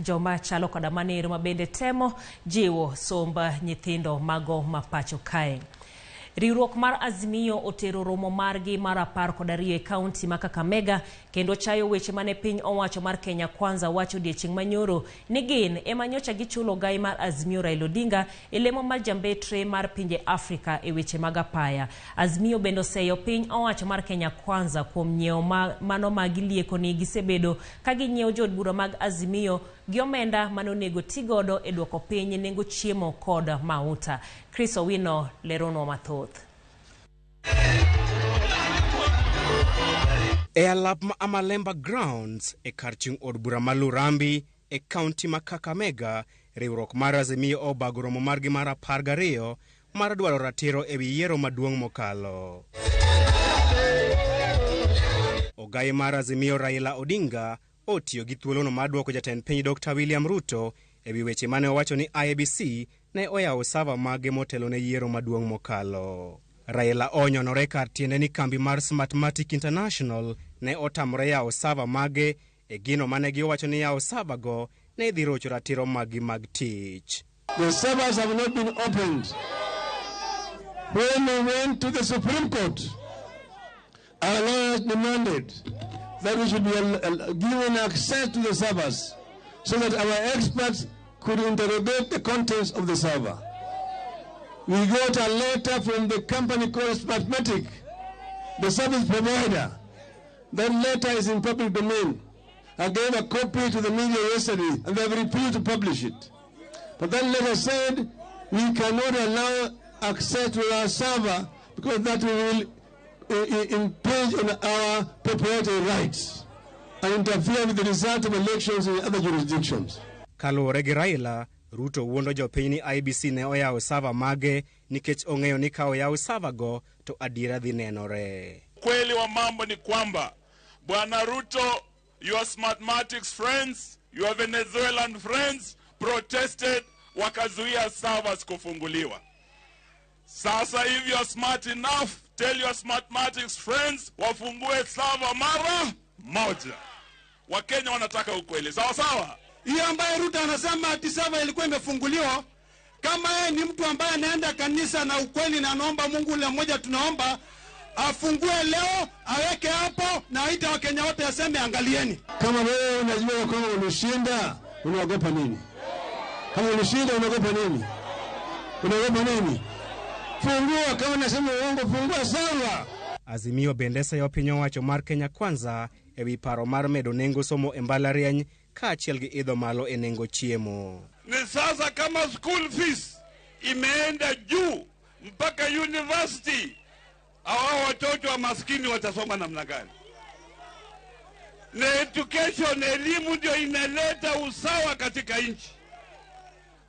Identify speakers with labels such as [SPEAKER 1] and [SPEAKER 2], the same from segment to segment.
[SPEAKER 1] joma chalo koda manero mabende temo jiwo somba nyithindo mago mapacho kae. Riwruok mar Azimio otero romo margi mar 12 e kaunti ma Kakamega kendo chayo weche mane piny owacho mar Kenya Kwanza wacho odiechieng' manyoro ni gin ema nyocha gichulo gai mar Azimio Raila Odinga e lemo mar jambetre mar pinje Afrika e weche mag apaya. Azimio bende oseyo piny owacho mar Kenya Kwanza kuom nyiewo mano magilieko ni gisebedo ka ginyiewo jod bura mag Azimio gi omenda manonego tigodo e duoko piny nengo chiemo kod mauta. Chris Owino lerono mathoth.
[SPEAKER 2] E alap ma Amalemba Grounds e karching od bura ma Lurambi e kaunti ma Kakamega, riwruok mar Azimio obago romo margi mar 12 mar dwaro ratiro e wi yiero maduong' mokalo. Ogai mar Azimio Raila Odinga otiyo gi thuolono mar duoko jatend piny Dr. William Ruto e wi weche mane owacho ni IEBC ne oyawo sava mage motelo ne yiero maduong' mokalo. Raila onyonore kar tiende ni kambi mar Smartmatic International ne otamore yawo sava mage e gino mane giwacho ni yawo sava go ne dhi rocho ratiro magi mag tich.
[SPEAKER 3] The servers have not been opened. When we went to the Supreme Court, our lawyers demanded that we should be given access to the servers so that our experts could interrogate the contents of the server. We got a letter from the company called Smartmatic, the service provider. That letter is in public domain. I gave a copy to the media yesterday and they have refused to publish it. But that letter said we cannot allow access to our server because that will impinge on our proprietary rights and interfere with the result of elections in other jurisdictions.
[SPEAKER 2] Kaluwore gi Raila, Ruto wuondo jopiny ni IEBC ne oyawo sava mage nikech ong'eyo ni ka oyawo sava go to adiera dhi nenore.
[SPEAKER 4] Kweli wa mambo ni kwamba Bwana Ruto, your Smartmatics friends, your Venezuelan friends protested wakazuia servers kufunguliwa. Sasa if you are smart enough, tell your Smartmatics friends wafungue server mara moja. Wakenya wanataka ukweli. Sawa sawa?
[SPEAKER 5] Hiyo ambaye Ruto anasema ati server ilikuwa imefunguliwa, kama yeye ni mtu ambaye anaenda kanisa na ukweli na anaomba Mungu yule mmoja, tunaomba afungue leo, aweke hapo na aite Wakenya wote aseme angalieni.
[SPEAKER 3] Kama wewe unajua kwamba unashinda, unaogopa nini? Kama unashinda unaogopa nini? Unaogopa nini? Fungua, kama unasema uongo fungua sawa.
[SPEAKER 2] Azimio bendesa ya piny owacho mar Kenya Kwanza e wi paro mar medo nengo somo e mbalariany kaachiel gi idho malo e nengo chiemo.
[SPEAKER 4] Ni sasa kama school fees imeenda juu mpaka university, hao watoto wa maskini watasoma namna gani? Na education, elimu ndio inaleta usawa katika nchi.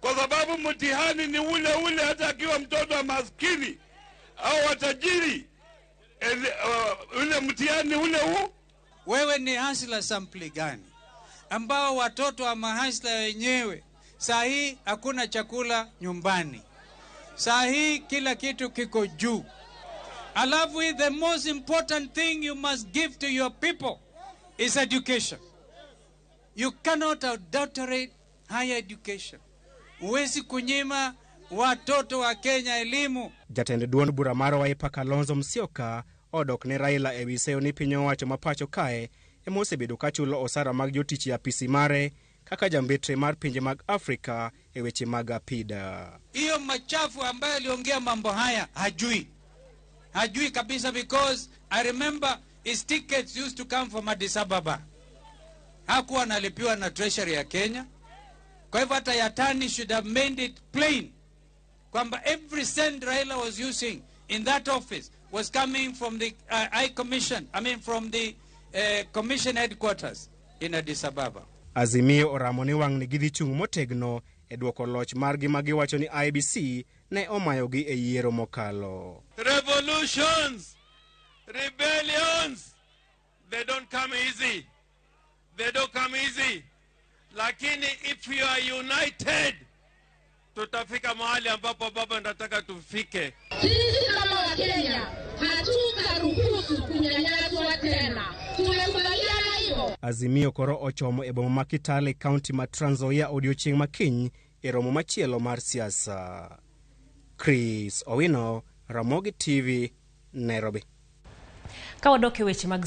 [SPEAKER 4] Kwa sababu mtihani ni ule hata akiwa mtoto wa maskini au watajiri, ule mtihani ule huu.
[SPEAKER 6] Wewe ni hasla sampli gani ambao watoto wa mahasla wenyewe saa hii hakuna chakula nyumbani, saa hii kila kitu kiko juu, alafu the most important thing you must give to your people is education. You cannot adulterate higher education. Uwezi kunyima watoto wa Kenya elimu.
[SPEAKER 2] Jatend duond bura mar Wiper Kalonzo Musyoka odok ne Raila e wi seyo ni piny owacho mapacho kae emosebedo ka chulo osara mag jotich ya apisi mare kaka jambetre mar pinje mag Afrika e weche mag apida.
[SPEAKER 6] Hiyo machafu ambayo aliongea mambo haya hajui kabisa, because I remember his tickets used to come from Addis Ababa. Hakuwa analipiwa na treasury ya Kenya. Kwa hivyo hata Yatani should have made it plain kwamba every cent Raila was using in that office was coming from the from the commission headquarters in Addis Ababa.
[SPEAKER 2] Azimio oramo ni wang' ni gidhi chung' motegno e duoko loch margi ma giwacho ni IEBC ne omayogi e yiero mokalo.
[SPEAKER 4] Revolutions, rebellions, they don't come easy. Lakini if you are united, tutafika mahali ambapo baba nataka tufike.
[SPEAKER 7] Sisi kama Wakenya hatutaruhusu kunyanyaswa tena. Tumekubaliana hiyo.
[SPEAKER 2] Azimio koro ochomo e boma ma Kitale, kaunti ma Trans Nzoia odiochieng' makiny e romo machielo mar siasa. Chris Owino, Ramogi TV, Nairobi.
[SPEAKER 1] Kawadok e weche mag